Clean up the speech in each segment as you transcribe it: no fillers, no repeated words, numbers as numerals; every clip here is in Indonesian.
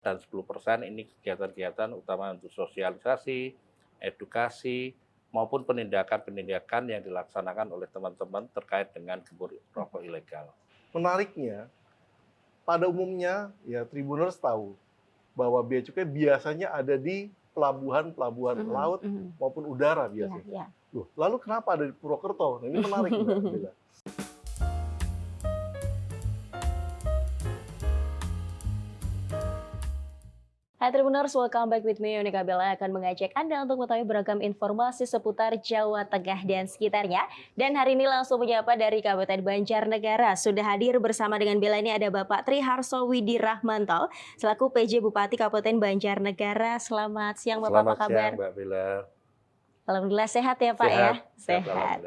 dan 10% ini kegiatan-kegiatan utama untuk sosialisasi, edukasi, maupun penindakan-penindakan yang dilaksanakan oleh teman-teman terkait dengan gembur rokok ilegal. Menariknya, pada umumnya ya Tribuners tahu bahwa bea cukai biasanya ada di pelabuhan-pelabuhan laut maupun udara biasanya. Loh, lalu kenapa ada di Purwokerto? Nah, ini menarik Mbak Bella. Hai Tribuners, welcome back with me, Yonika Bella akan mengajak Anda untuk mengetahui beragam informasi seputar Jawa Tengah dan sekitarnya. Dan hari ini langsung menyapa dari Kabupaten Banjarnegara. Sudah hadir bersama dengan Bella ini ada Bapak Triharso Widi Rahmanto, selaku PJ Bupati Kabupaten Banjarnegara. Selamat siang Bapak, apa kabar? Selamat siang Mbak Bella. Alhamdulillah sehat ya Pak ya? Sehat.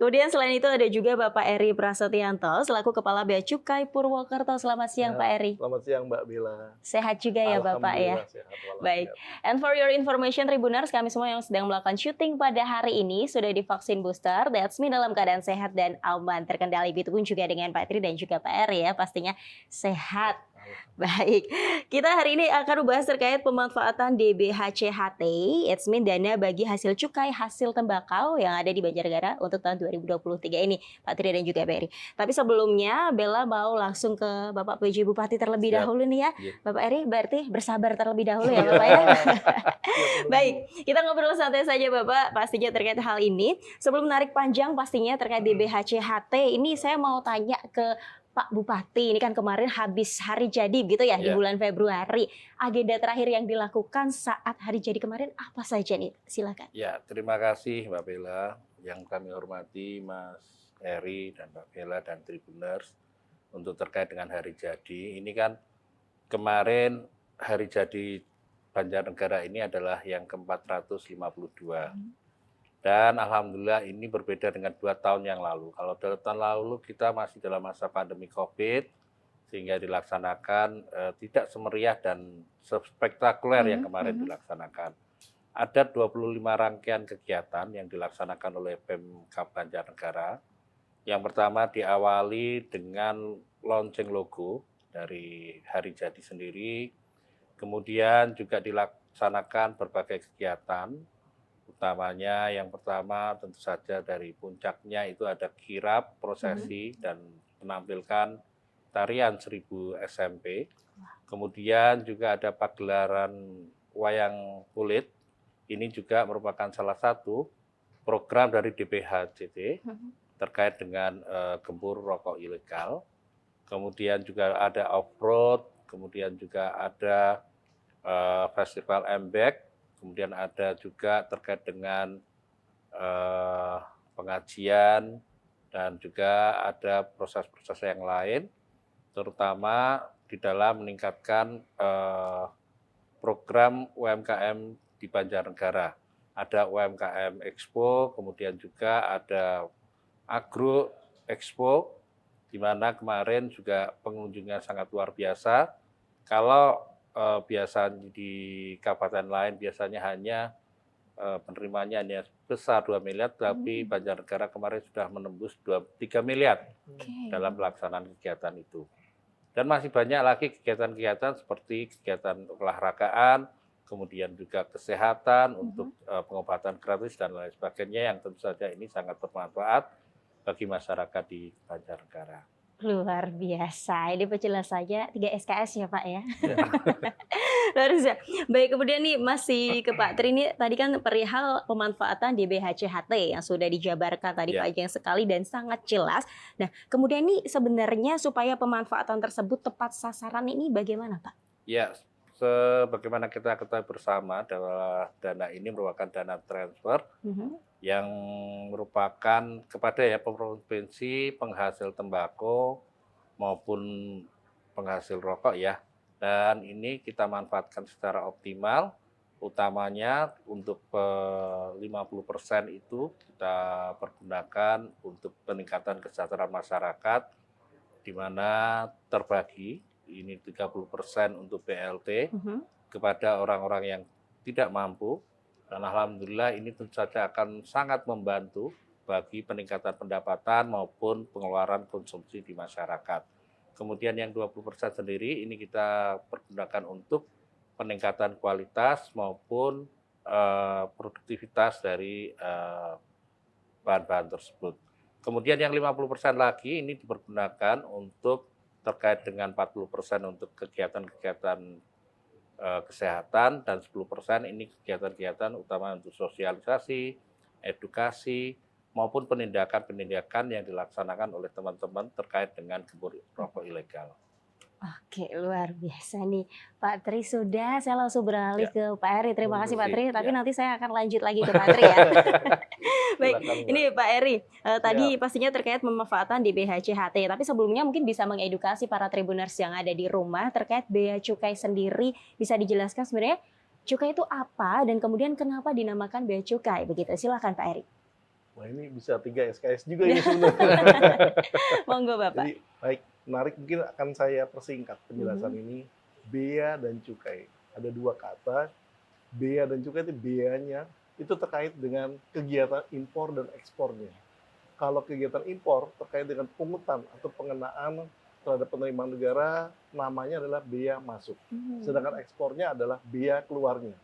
Kemudian selain itu ada juga Bapak Eri Prasetyanto selaku Kepala Bea Cukai Purwokerto. Selamat siang Pak Eri. Selamat siang Mbak Bella. Sehat juga ya Bapak ya? Sehat, baik. And for your information Tribuners, kami semua yang sedang melakukan syuting pada hari ini sudah divaksin booster. That's me dalam keadaan sehat dan aman, terkendali. Begitupun juga dengan Pak Tri dan juga Pak Eri ya, pastinya sehat. Baik, kita hari ini akan membahas terkait pemanfaatan DBHCHT, it's mean dana bagi hasil cukai hasil tembakau yang ada di Banjarnegara untuk tahun 2023 ini, Pak Tri dan juga Pak Eri. Tapi sebelumnya, Bella mau langsung ke Bapak PJ Bupati terlebih dahulu nih ya. Bapak Eri berarti bersabar terlebih dahulu ya Bapak ya. Baik, kita ngobrol santai saja Bapak, pastinya terkait hal ini. Sebelum menarik panjang pastinya terkait DBHCHT, ini saya mau tanya ke Pak Bupati, ini kan kemarin habis hari jadi gitu ya, di bulan Februari. Agenda terakhir yang dilakukan saat hari jadi kemarin apa saja nih? Silakan. Ya, terima kasih Mbak Bella. Yang kami hormati Mas Eri dan Mbak Bella dan Tribuners untuk terkait dengan hari jadi. Ini kan kemarin hari jadi Banjarnegara ini adalah yang ke-452. Dan alhamdulillah ini berbeda dengan 2 tahun yang lalu. Kalau 2 tahun lalu kita masih dalam masa pandemi COVID, sehingga dilaksanakan tidak semeriah dan spektakuler yang kemarin dilaksanakan. Ada 25 rangkaian kegiatan yang dilaksanakan oleh Pemkab Banjarnegara. Yang pertama diawali dengan launching logo dari hari jadi sendiri. Kemudian juga dilaksanakan berbagai kegiatan. Utamanya yang pertama tentu saja dari puncaknya itu ada kirap, prosesi, dan menampilkan tarian 1000 SMP. Kemudian juga ada pagelaran wayang kulit. Ini juga merupakan salah satu program dari DBHCT terkait dengan gembur rokok ilegal. Kemudian juga ada off-road, kemudian juga ada festival Embek. Kemudian ada juga terkait dengan pengajian dan juga ada proses-proses yang lain, terutama di dalam meningkatkan program UMKM di Banjarnegara. Ada UMKM Expo, kemudian juga ada Agro Expo, di mana kemarin juga pengunjungnya sangat luar biasa. Kalau biasa di kabupaten lain biasanya hanya penerimanya hanya besar 2 miliar, tapi Banjarnegara kemarin sudah menembus 3 miliar dalam pelaksanaan kegiatan itu. Dan masih banyak lagi kegiatan-kegiatan seperti kegiatan olahragaan, kemudian juga kesehatan untuk pengobatan gratis dan lain sebagainya yang tentu saja ini sangat bermanfaat bagi masyarakat di Banjarnegara. Luar biasa, ini penjelasannya 3 SKS ya Pak ya. Luar biasa. Baik, kemudian nih masih ke Pak Tri, ini tadi kan perihal pemanfaatan DBHCHT yang sudah dijabarkan tadi panjang sekali dan sangat jelas. Nah, kemudian nih sebenarnya supaya pemanfaatan tersebut tepat sasaran ini bagaimana Pak? Ya, sebagaimana kita ketahui bersama, dana ini merupakan dana transfer yang merupakan kepada provinsi penghasil tembakau maupun penghasil rokok ya. Dan ini kita manfaatkan secara optimal, utamanya untuk 50% itu kita pergunakan untuk peningkatan kesejahteraan masyarakat, di mana terbagi ini 30% untuk BLT kepada orang-orang yang tidak mampu. Dan alhamdulillah ini tentu saja akan sangat membantu bagi peningkatan pendapatan maupun pengeluaran konsumsi di masyarakat. Kemudian yang 20% sendiri ini kita pergunakan untuk peningkatan kualitas maupun produktivitas dari bahan-bahan tersebut. Kemudian yang 50% lagi ini dipergunakan untuk terkait dengan 40% untuk kegiatan-kegiatan kesehatan dan 10% ini kegiatan-kegiatan utama untuk sosialisasi, edukasi, maupun penindakan-penindakan yang dilaksanakan oleh teman-teman terkait dengan kebun rokok ilegal. Oke, luar biasa nih Pak Tri. Sudah, saya langsung beralih ke Pak Eri. Terima kasih Pak Tri, tapi nanti saya akan lanjut lagi ke Pak Tri ya. Baik, ini Pak Eri, tadi pastinya terkait pemanfaatan di BHCHT, tapi sebelumnya mungkin bisa mengedukasi para Tribuners yang ada di rumah terkait bea cukai sendiri. Bisa dijelaskan sebenarnya cukai itu apa dan kemudian kenapa dinamakan bea cukai? Begitu, silakan Pak Eri. Wah, ini bisa 3 SKS juga ini sebenarnya. Monggo Bapak. Jadi, baik, menarik, mungkin akan saya persingkat penjelasan ini. Bea dan cukai. Ada 2 kata. Bea dan cukai itu beanya itu terkait dengan kegiatan impor dan ekspornya. Kalau kegiatan impor terkait dengan pungutan atau pengenaan terhadap penerimaan negara, namanya adalah bea masuk. Sedangkan ekspornya adalah bea keluarnya.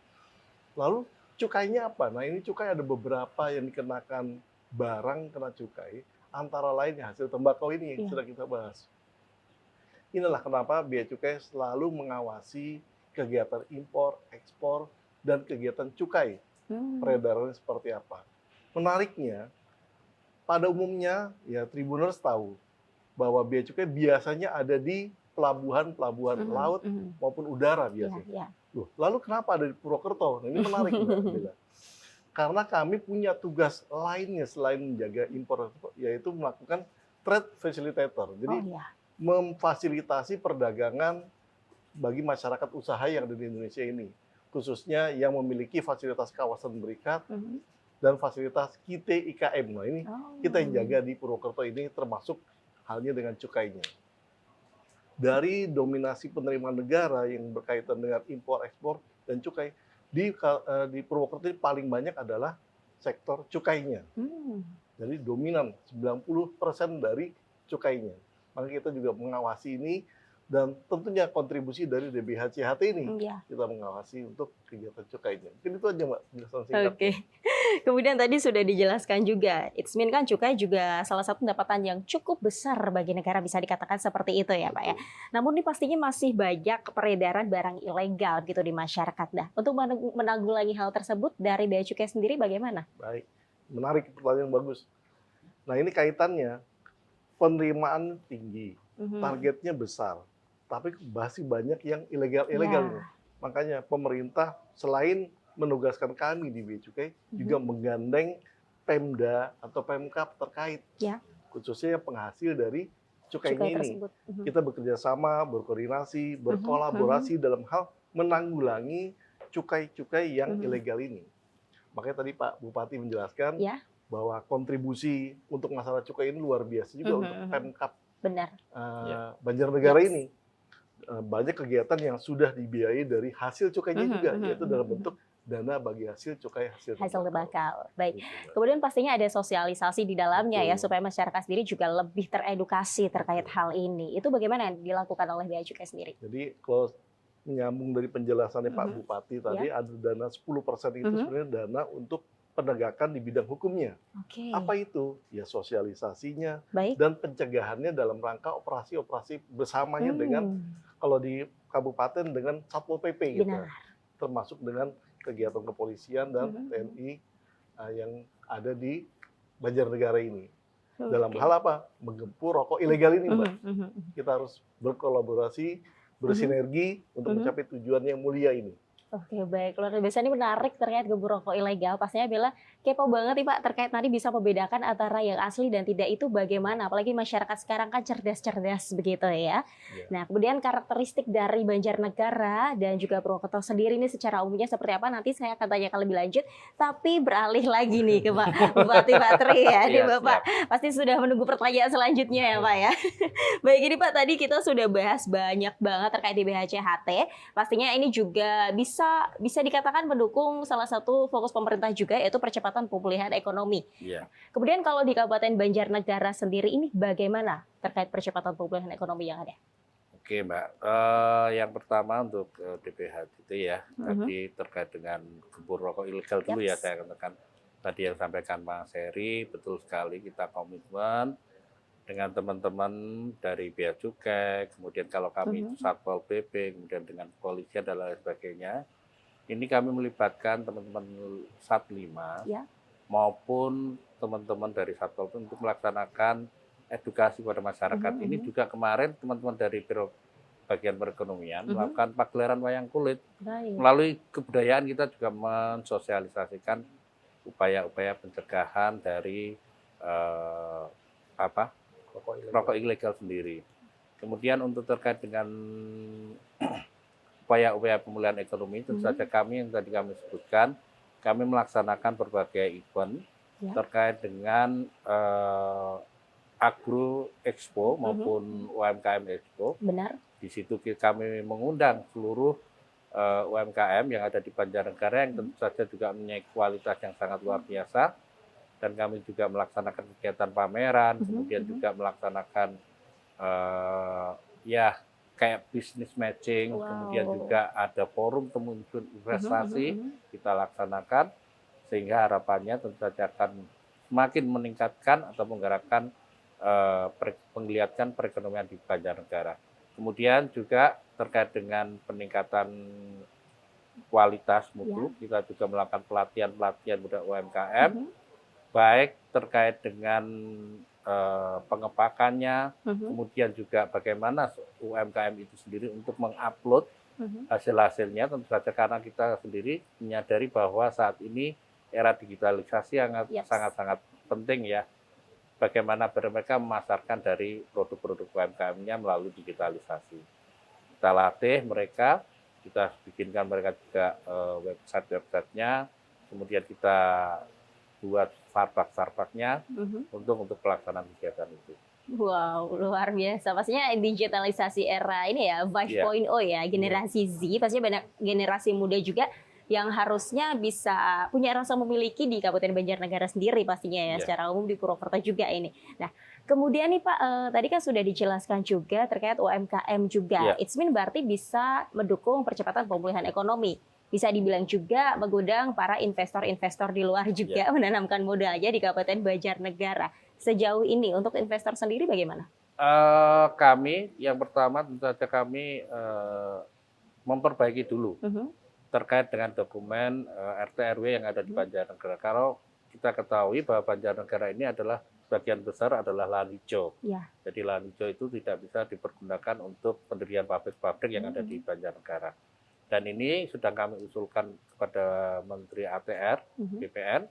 Lalu cukainya apa? Nah, ini cukai ada beberapa yang dikenakan barang kena cukai, antara lain hasil tembakau ini yang sudah kita bahas. Inilah kenapa bea cukai selalu mengawasi kegiatan impor, ekspor, dan kegiatan cukai. Peredarannya seperti apa. Menariknya, pada umumnya ya Tribuners tahu bahwa bea cukai biasanya ada di pelabuhan-pelabuhan laut maupun udara biasanya. Loh, lalu kenapa ada di Purwokerto? Nah, ini menarik. Karena kami punya tugas lainnya selain menjaga impor, yaitu melakukan trade facilitator. Jadi memfasilitasi perdagangan bagi masyarakat usaha yang ada di Indonesia ini, khususnya yang memiliki fasilitas kawasan berikat dan fasilitas KIT IKM. Nah, ini kita yang jaga di Purwokerto ini, termasuk halnya dengan cukainya. Dari dominasi penerimaan negara yang berkaitan dengan impor, ekspor, dan cukai, di Purwokerto ini paling banyak adalah sektor cukainya. Jadi dominan 90% dari cukainya. Maka kita juga mengawasi ini, dan tentunya kontribusi dari DBHCHT ini kita mengawasi untuk kegiatan cukainya. Mungkin itu aja Mbak penjelasan singkat. Oke. Kemudian tadi sudah dijelaskan juga, it's mean kan cukai juga salah satu pendapatan yang cukup besar bagi negara, bisa dikatakan seperti itu ya Pak ya. Namun ini pastinya masih banyak peredaran barang ilegal gitu di masyarakat. Nah, untuk menanggulangi hal tersebut dari bea cukai sendiri bagaimana? Baik, menarik, pertanyaan bagus. Nah, ini kaitannya penerimaan tinggi, targetnya besar, tapi masih banyak yang ilegal-ilegal. Makanya pemerintah selain menugaskan kami di Bea Cukai juga menggandeng Pemda atau Pemkab terkait, khususnya penghasil dari cukainya ini. Kita bekerja sama, berkoordinasi, berkolaborasi dalam hal menanggulangi cukai-cukai yang ilegal ini. Makanya tadi Pak Bupati menjelaskan bahwa kontribusi untuk masalah cukai ini luar biasa juga untuk Pemkab Banjarnegara ini. Banyak kegiatan yang sudah dibiayai dari hasil cukainya juga, yaitu dalam bentuk dana bagi hasil cukai hasil tembakau. Baik. Kemudian pastinya ada sosialisasi di dalamnya ya, supaya masyarakat sendiri juga lebih teredukasi terkait hal ini. Itu bagaimana yang dilakukan oleh Bea Cukai sendiri? Jadi kalau menyambung dari penjelasannya Pak Bupati tadi, ada dana 10% itu sebenarnya dana untuk penegakan di bidang hukumnya. Apa itu? Ya sosialisasinya dan pencegahannya dalam rangka operasi-operasi bersamanya dengan, kalau di kabupaten dengan Satpol PP gitu. Termasuk dengan kegiatan kepolisian dan TNI yang ada di Banjarnegara ini. Dalam hal apa? Menggempur rokok ilegal ini, Mbak. Kita harus berkolaborasi, bersinergi untuk mencapai tujuan yang mulia ini. Oke, baik. Luar biasa, ini menarik terkait gembur rokok ilegal. Pastinya Bella kepo banget nih Pak terkait nanti bisa membedakan antara yang asli dan tidak itu bagaimana. Apalagi masyarakat sekarang kan cerdas-cerdas begitu ya. Nah, kemudian karakteristik dari Banjarnegara dan juga Purwokerto sendiri ini secara umumnya seperti apa, nanti saya akan tanyakan lebih lanjut. Tapi beralih lagi nih ke Pak Bupati Pak Tri ya. Nih Bapak pasti sudah menunggu pertanyaan selanjutnya ya Pak ya. Baik, ini Pak tadi kita sudah bahas banyak banget terkait di BHCHT. Pastinya ini juga bisa bisa dikatakan mendukung salah satu fokus pemerintah juga, yaitu percepatan pemulihan ekonomi. Iya. Kemudian kalau di Kabupaten Banjarnegara sendiri ini bagaimana terkait percepatan pemulihan ekonomi yang ada? Oke Mbak, yang pertama untuk DPH itu ya, tadi terkait dengan gembur rokok ilegal dulu ya, saya katakan tadi yang sampaikan Mas Heri, betul sekali kita komitmen dengan teman-teman dari Bea Cukai, kemudian kalau kami Satpol PP, kemudian dengan kepolisian dan lain sebagainya. Ini kami melibatkan teman-teman Sat5 maupun teman-teman dari Satpol PP untuk melaksanakan edukasi kepada masyarakat. Ini juga kemarin teman-teman dari Biro Bagian Perekonomian melakukan pagelaran wayang kulit. Melalui kebudayaan kita juga mensosialisasikan upaya-upaya pencegahan dari rokok ilegal sendiri. Kemudian untuk terkait dengan upaya-upaya pemulihan ekonomi, tentu saja kami yang tadi kami sebutkan, kami melaksanakan berbagai event terkait dengan Agro Expo maupun UMKM Expo. Benar. Di situ kami mengundang seluruh UMKM yang ada di Banjarnegara yang tentu saja juga mempunyai kualitas yang sangat luar biasa. Dan kami juga melaksanakan kegiatan pameran, kemudian juga melaksanakan kayak business matching, kemudian juga ada forum temu investasi kita laksanakan, sehingga harapannya tentu saja akan semakin meningkatkan atau menggerakkan penglihatan perekonomian di Banjarnegara. Kemudian juga terkait dengan peningkatan kualitas mutu, kita juga melakukan pelatihan-pelatihan budak UMKM, baik terkait dengan pengepakannya, kemudian juga bagaimana UMKM itu sendiri untuk mengupload hasil-hasilnya, tentu saja karena kita sendiri menyadari bahwa saat ini era digitalisasi sangat-sangat penting ya, bagaimana mereka memasarkan dari produk-produk UMKM-nya melalui digitalisasi. Kita latih mereka, kita bikinkan mereka juga website-nya, kemudian kita buat Starbucks-nya untuk pelaksanaan kegiatan itu. Wow, luar biasa. Pastinya digitalisasi era ini ya, 5.0 ya, generasi Z. Pastinya banyak generasi muda juga yang harusnya bisa punya rasa memiliki di Kabupaten Banjarnegara sendiri pastinya ya, secara umum di Purwokerto juga ini. Nah, kemudian nih Pak, tadi kan sudah dijelaskan juga terkait UMKM juga. It's mean berarti bisa mendukung percepatan pemulihan ekonomi. Bisa dibilang juga mengundang para investor-investor di luar juga menanamkan modalnya di Kabupaten Banjarnegara. Sejauh ini untuk investor sendiri bagaimana? Kami yang pertama tentu saja kami memperbaiki dulu terkait dengan dokumen RT RW yang ada di Banjarnegara. Kalau kita ketahui bahwa Banjarnegara ini adalah sebagian besar adalah lahan hijau. Jadi lahan hijau itu tidak bisa dipergunakan untuk pendirian pabrik-pabrik yang ada di Banjarnegara. Dan ini sudah kami usulkan kepada Menteri ATR, BPN,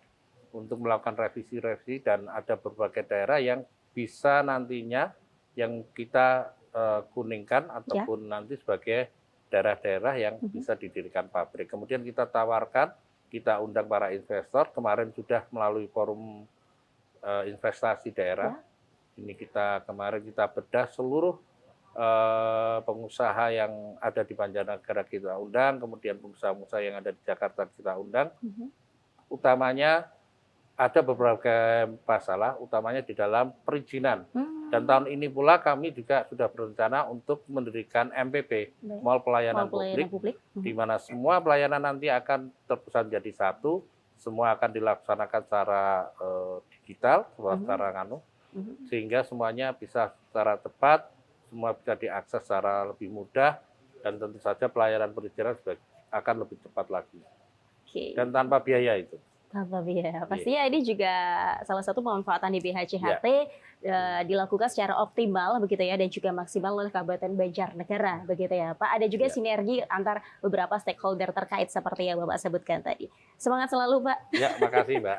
untuk melakukan revisi-revisi, dan ada berbagai daerah yang bisa nantinya yang kita kuningkan ataupun nanti sebagai daerah-daerah yang bisa didirikan pabrik. Kemudian kita tawarkan, kita undang para investor, kemarin sudah melalui forum investasi daerah. Ini kemarin kita bedah seluruh pengusaha yang ada di Banjarnegara kita undang, kemudian pengusaha-pengusaha yang ada di Jakarta kita undang. Utamanya ada beberapa masalah, utamanya di dalam perizinan. Dan tahun ini pula kami juga sudah berencana untuk mendirikan MPP, Mall Pelayanan Publik, di mana semua pelayanan nanti akan terpusat menjadi satu, semua akan dilaksanakan secara digital, secara sehingga semuanya bisa secara tepat, semua bisa diakses secara lebih mudah, dan tentu saja pelayanan perizinan akan lebih cepat lagi. Dan tanpa biaya itu. Tanpa biaya. Pastinya ini juga salah satu pemanfaatan di BHCHT dilakukan secara optimal begitu ya, dan juga maksimal oleh Kabupaten Banjarnegara begitu ya Pak. Ada juga sinergi antar beberapa stakeholder terkait seperti yang Bapak sebutkan tadi. Semangat selalu Pak. Ya, makasih Mbak.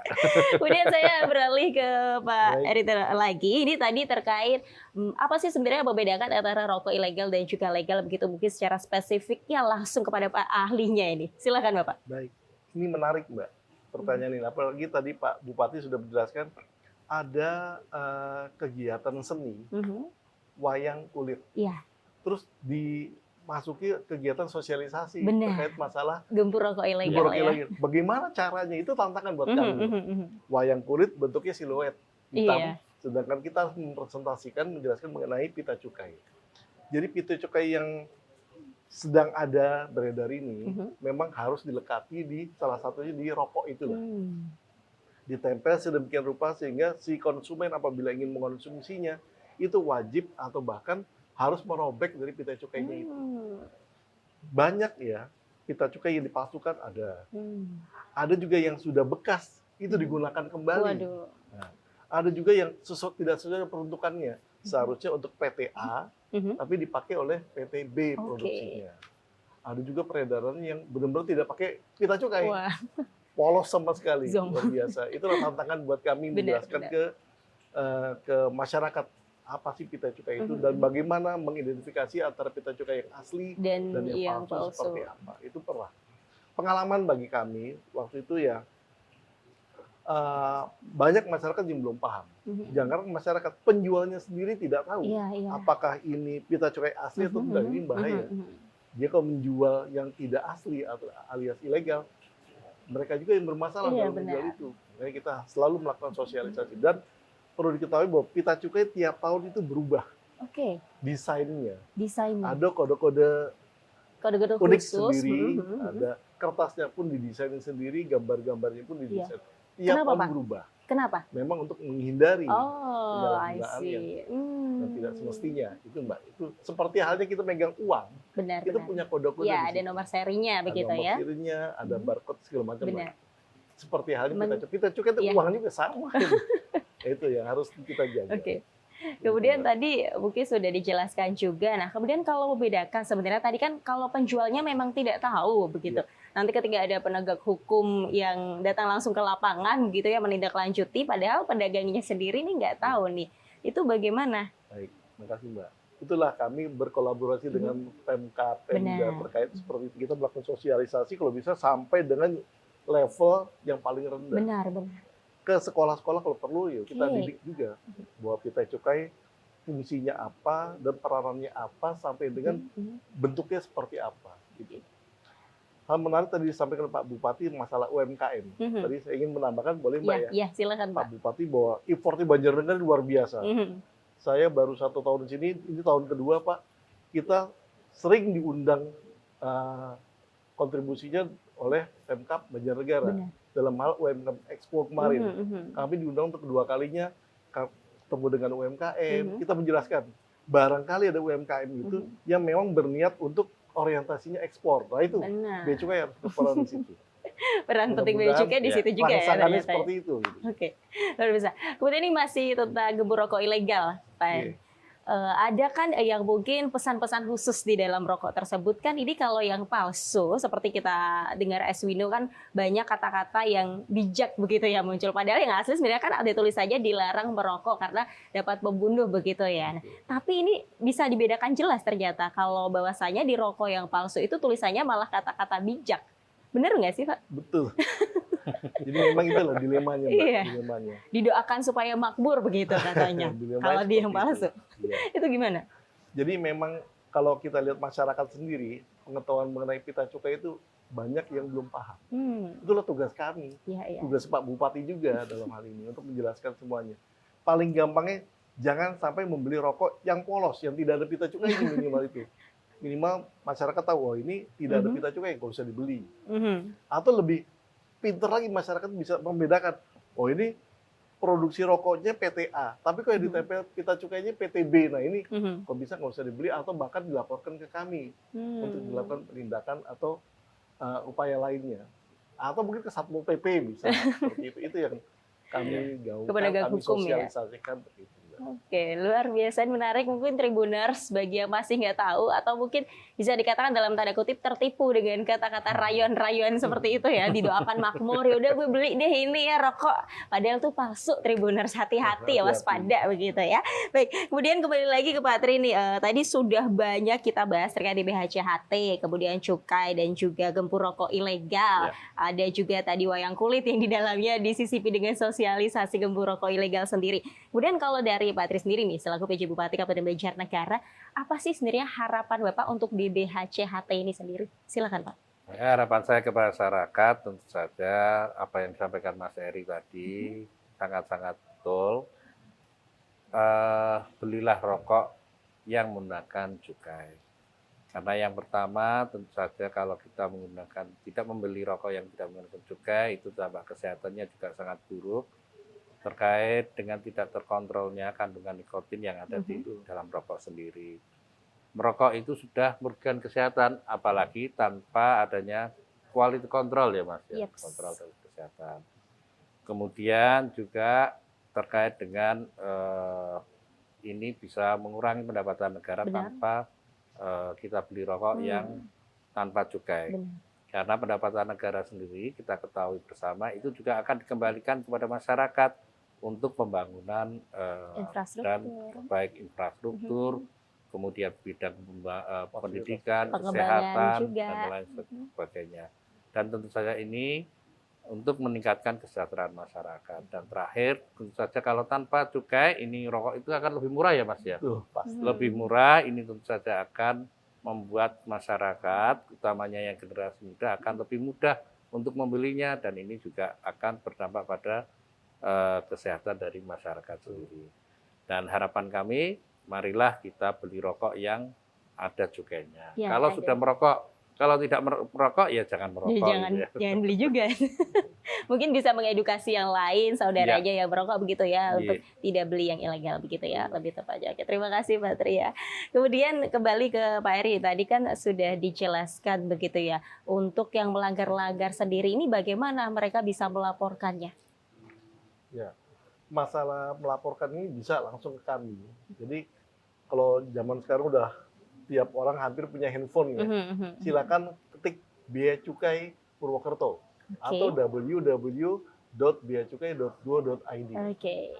Kemudian saya beralih ke Pak Eri lagi. Ini tadi terkait apa sih sebenarnya yang membedakan antara rokok ilegal dan juga legal begitu, mungkin secara spesifiknya langsung kepada Pak ahlinya ini. Silakan Bapak. Baik, ini menarik Mbak pertanyaan ini. Apalagi tadi Pak Bupati sudah menjelaskan ada kegiatan seni wayang kulit. Terus di masuki kegiatan sosialisasi Benar. terkait masalah Gempur rokok ilegal gempur rokok ya. ilegal. Bagaimana caranya? Itu tantangan buat kami. Wayang kulit bentuknya siluet hitam, Iya. sedangkan kita harus mempresentasikan, menjelaskan mengenai pita cukai. Jadi pita cukai yang sedang ada beredar ini memang harus dilekati di salah satunya di rokok itu lah. Ditempel sedemikian rupa sehingga si konsumen apabila ingin mengkonsumsinya itu wajib atau bahkan harus merobek dari pita cukainya itu. Banyak ya pita cukai yang dipalsukan ada. Ada juga yang sudah bekas itu digunakan kembali. Waduh. Nah, ada juga yang tidak sesuai peruntukannya. Seharusnya untuk PTA tapi dipakai oleh PTB produksinya. Ada juga peredaran yang benar-benar tidak pakai pita cukai. Wah. Polos sama sekali, Zong. luar biasa. Itulah tantangan buat kami menjelaskan ke masyarakat apa sih pita cukai itu dan bagaimana mengidentifikasi antara pita cukai yang asli dan yang palsu seperti apa. Itu pernah pengalaman bagi kami waktu itu ya. Banyak masyarakat yang belum paham. Jangan masyarakat penjualnya sendiri tidak tahu apakah ini pita cukai asli atau tidak. Ini bahaya. Dia kalau menjual yang tidak asli atau alias ilegal, mereka juga yang bermasalah dalam menjual itu. Jadi kita selalu melakukan sosialisasi dan perlu diketahui bahwa pita cukai tiap tahun itu berubah. Desainnya. Ada kode-kode unik khusus sendiri, ada kertasnya pun didesain sendiri, gambar-gambarnya pun didesain. Tiap tahun berubah. Kenapa? Memang untuk menghindari penyalahgunaan yang tidak semestinya. Itu Mbak, itu seperti halnya kita megang uang. Benar. Itu punya kode-kode. Ya, ada nomor serinya begitu ya. Ada nomor serinya, ada barcode segala macam. Benar. Seperti halnya pita cukai itu uang juga sama. Itu yang harus kita jaga. Kemudian tadi mungkin sudah dijelaskan juga. Nah, kemudian kalau membedakan sebenarnya tadi kan kalau penjualnya memang tidak tahu begitu. Nanti ketika ada penegak hukum yang datang langsung ke lapangan gitu ya menindaklanjuti, padahal pedagangnya sendiri nih nggak tahu nih. Itu bagaimana? Baik, makasih Mbak. Itulah kami berkolaborasi dengan Pemkab, Pemda terkait seperti itu. Kita melakukan sosialisasi kalau bisa sampai dengan level yang paling rendah. Benar. Ke sekolah-sekolah kalau perlu ya kita didik juga bahwa pita cukai fungsinya apa dan peranannya apa sampai dengan bentuknya seperti apa. Gitu. Hal menarik tadi disampaikan Pak Bupati masalah UMKM. Tadi saya ingin menambahkan, boleh Mbak ya? Iya, silakan Pak. Pak Bupati bahwa importnya Banjarnegara luar biasa. Saya baru 1 tahun di sini, ini tahun kedua Pak. Kita sering diundang kontribusinya oleh Pemkab Banjarnegara. Dalam hal UMKM Expo kemarin. Kami diundang untuk kedua kalinya ketemu dengan UMKM. Kita menjelaskan, barangkali ada UMKM itu yang memang berniat untuk orientasinya ekspor. Nah itu, bea cukai harus berperan di situ. Peran penting bea cukai di situ juga ya. Rangsangannya seperti itu. Luar biasa. Kemudian ini masih tentang gembur rokok ilegal, Pak. Ada kan yang mungkin pesan-pesan khusus di dalam rokok tersebut kan ini kalau yang palsu seperti kita dengar Aswino kan banyak kata-kata yang bijak begitu ya muncul, padahal yang asli sebenarnya kan ada tulisannya dilarang merokok karena dapat membunuh begitu ya. Nah, tapi ini bisa dibedakan jelas ternyata kalau bahwasanya di rokok yang palsu itu tulisannya malah kata-kata bijak. Benar nggak sih Pak? Betul. Jadi memang itu loh dilemanya, Mbak. Dilemanya. Didoakan supaya makmur begitu katanya. Kalau dia yang palsu. Itu gimana? Jadi memang kalau kita lihat masyarakat sendiri, pengetahuan mengenai pita cukai itu banyak yang belum paham. Itulah tugas kami. Tugas Pak Bupati juga dalam hal ini untuk menjelaskan semuanya. Paling gampangnya jangan sampai membeli rokok yang polos, yang tidak ada pita cukai minimal itu. Minimal masyarakat tahu, oh ini tidak ada pita cukai, nggak usah dibeli. Atau lebih pinter lagi masyarakat bisa membedakan, oh ini produksi rokoknya PTA, tapi kalau ditempel pita cukainya PTB, nah ini kok bisa nggak usah dibeli atau bahkan dilaporkan ke kami untuk dilakukan penindakan atau upaya lainnya, atau mungkin ke Satpol PP bisa seperti itu. Itu yang kami gaungkan, kami sosialisasikan begitu. Oke, luar biasa menarik. Mungkin Tribuners bagi yang masih nggak tahu atau mungkin bisa dikatakan dalam tanda kutip tertipu dengan kata-kata rayon-rayon seperti itu ya. Didoakan makmur, yaudah gue beli deh ini ya rokok. Padahal tuh palsu. Tribuners hati-hati ya, waspada begitu ya. Baik, kemudian kembali lagi ke Pak Tri nih. Tadi sudah banyak kita bahas terkait di BHCHT, kemudian cukai dan juga gempur rokok ilegal. Ada juga tadi wayang kulit yang di dalamnya disisipi dengan sosialisasi gempur rokok ilegal sendiri. Kemudian kalau dari dari Pak Tri sendiri nih, selaku PJ Bupati Kabupaten Banjarnegara, apa sih sebenarnya harapan Bapak untuk di BHCHT ini sendiri? Silakan Pak. Harapan saya ke masyarakat tentu saja apa yang disampaikan Mas Eri tadi sangat-sangat betul. Belilah rokok yang menggunakan cukai. Karena yang pertama tentu saja kalau kita tidak membeli rokok yang tidak menggunakan cukai, itu dampak kesehatannya juga sangat buruk terkait dengan tidak terkontrolnya kandungan nikotin yang ada di dalam rokok sendiri. Merokok itu sudah merugikan kesehatan, apalagi tanpa adanya quality control ya Mas, ya, kontrol dari kesehatan. Kemudian juga terkait dengan ini bisa mengurangi pendapatan negara tanpa kita beli rokok yang tanpa cukai. Karena pendapatan negara sendiri kita ketahui bersama itu juga akan dikembalikan kepada masyarakat untuk pembangunan dan baik infrastruktur, kemudian bidang pendidikan, kesehatan, dan lain sebagainya. Dan tentu saja ini untuk meningkatkan kesejahteraan masyarakat. Dan terakhir, tentu saja kalau tanpa cukai, ini rokok itu akan lebih murah ya Mas ya? Lebih murah, ini tentu saja akan membuat masyarakat, utamanya yang generasi muda, akan lebih mudah untuk membelinya. Dan ini juga akan berdampak pada kesehatan dari masyarakat sendiri. Dan harapan kami, marilah kita beli rokok yang ada cukainya. Ya, kalau sudah merokok, kalau tidak merokok ya jangan merokok. Jangan beli juga. Mungkin bisa mengedukasi yang lain, saudaranya yang merokok begitu ya, untuk tidak beli yang ilegal begitu ya, lebih tepat. Oke, terima kasih Pak Tri ya. Kemudian kembali ke Pak Eri, tadi kan sudah dijelaskan begitu ya, untuk yang melanggar-langgar sendiri ini bagaimana mereka bisa melaporkannya? Ya, masalah melaporkan ini bisa langsung ke kami. Jadi kalau zaman sekarang udah tiap orang hampir punya handphone ya. Silakan ketik Bea Cukai Purwokerto atau www.beacukai.go.id.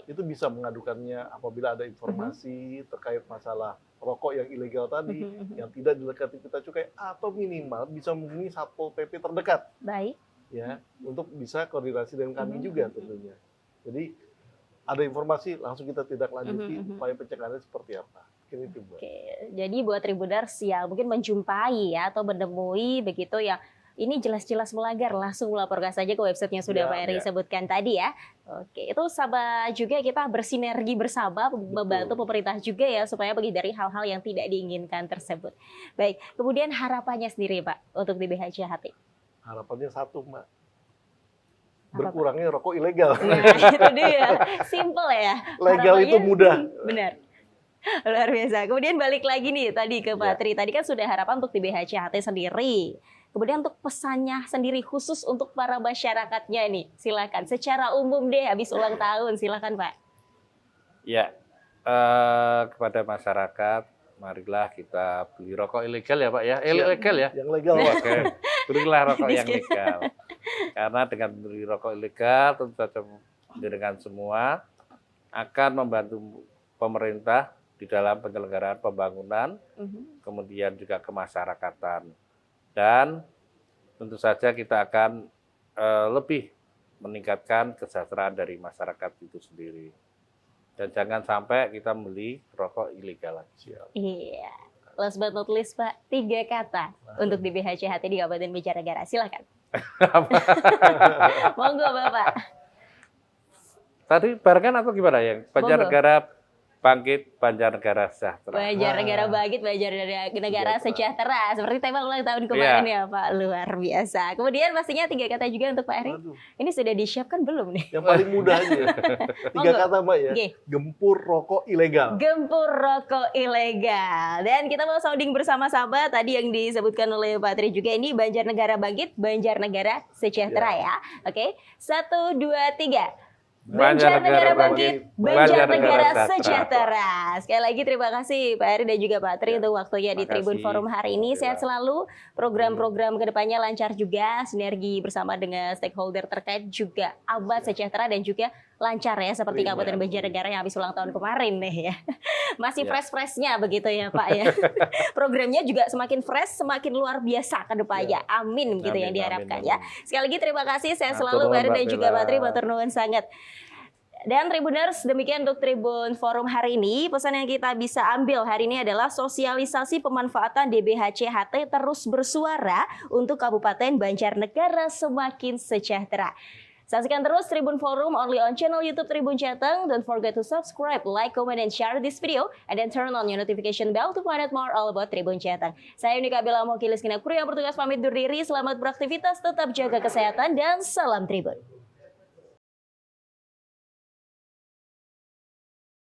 Itu bisa mengadukannya apabila ada informasi terkait masalah rokok yang ilegal tadi, yang tidak dilekati pita cukai, atau minimal bisa menghubungi Satpol PP terdekat. Baik. Ya, untuk bisa koordinasi dengan kami juga tentunya. Jadi ada informasi langsung kita tindak lanjuti upaya pencegahannya seperti apa. Itu, jadi buat Tribuners yang mungkin menjumpai ya atau menemui begitu yang ini jelas-jelas melanggar, langsung melaporkan saja ke websitenya sudah Pak Eri sebutkan tadi ya. Oke, itu sama juga kita bersinergi bersama membantu pemerintah juga ya supaya menghindari hal-hal yang tidak diinginkan tersebut. Baik, kemudian harapannya sendiri Pak untuk di BHCHT? Harapannya satu Mbak, berkurangnya rokok ilegal. Nah, itu dia, simple ya. Legal itu mudah. Benar. Luar biasa. Kemudian balik lagi nih tadi ke Pak Tri. Tadi kan sudah harapan untuk di BHCHT sendiri. Kemudian untuk pesannya sendiri khusus untuk para masyarakatnya nih. Silakan. Secara umum deh habis ulang tahun. Silakan Pak. Ya, kepada masyarakat, marilah kita beli rokok ilegal ya Pak ya. Ilegal ya? Yang legal. Oke. Belilah rokok yang legal. Karena dengan beli rokok ilegal tentu saja dengan semua akan membantu pemerintah di dalam penyelenggaraan pembangunan, kemudian juga kemasyarakatan. Dan tentu saja kita akan lebih meningkatkan kesejahteraan dari masyarakat itu sendiri. Dan jangan sampai kita beli rokok ilegal lagi. Iya. Last but not least Pak, 3 kata untuk di BHCHT di Kabupaten Banjarnegara. Silakan. Monggo Bapak. Tadi barengan atau gimana yang Banjarnegara bangkit, Banjarnegara sejahtera. Banjarnegara bangkit, Banjarnegara sejahtera. Seperti tema ulang tahun kemarin ya Pak, luar biasa. Kemudian pastinya 3 kata juga untuk Pak Eri. Ini sudah disiapkan belum nih? Yang paling mudah aja. 3 kata Mbak ya. Gempur rokok ilegal. Gempur rokok ilegal. Dan kita mau sounding bersama-sama tadi yang disebutkan oleh Pak Tri juga, ini Banjarnegara bangkit, Banjarnegara sejahtera ya. Oke, 1, 2, 3. Banjarnegara bangkit, Banjarnegara sejahtera. Sekali lagi terima kasih Pak Eri dan juga Pak Tri untuk waktunya di Tribun Forum hari ini. Sehat selalu, program-program kedepannya lancar juga, sinergi bersama dengan stakeholder terkait juga aman, sejahtera dan juga lancar ya seperti Kabupaten Banjarnegara yang habis ulang tahun kemarin nih ya. Masih fresh-freshnya begitu ya Pak ya. Programnya juga semakin fresh, semakin luar biasa ke depannya. Amin gitu yang diharapkan ya. Sekali lagi terima kasih, sehat selalu Pak Eri dan juga Pak Tri, matur nuwun sangat. Dan Tribuners, demikian untuk Tribun Forum hari ini. Pesan yang kita bisa ambil hari ini adalah sosialisasi pemanfaatan DBHC-HT terus bersuara untuk Kabupaten Banjarnegara semakin sejahtera. Saksikan terus Tribun Forum only on channel YouTube Tribun Jateng. Don't forget to subscribe, like, comment, and share this video. And then turn on your notification bell to find out more all about Tribun Jateng. Saya Unika Bella Mokilis Kinapuri yang bertugas pamit undur diri. Selamat beraktivitas, tetap jaga kesehatan, dan salam Tribun.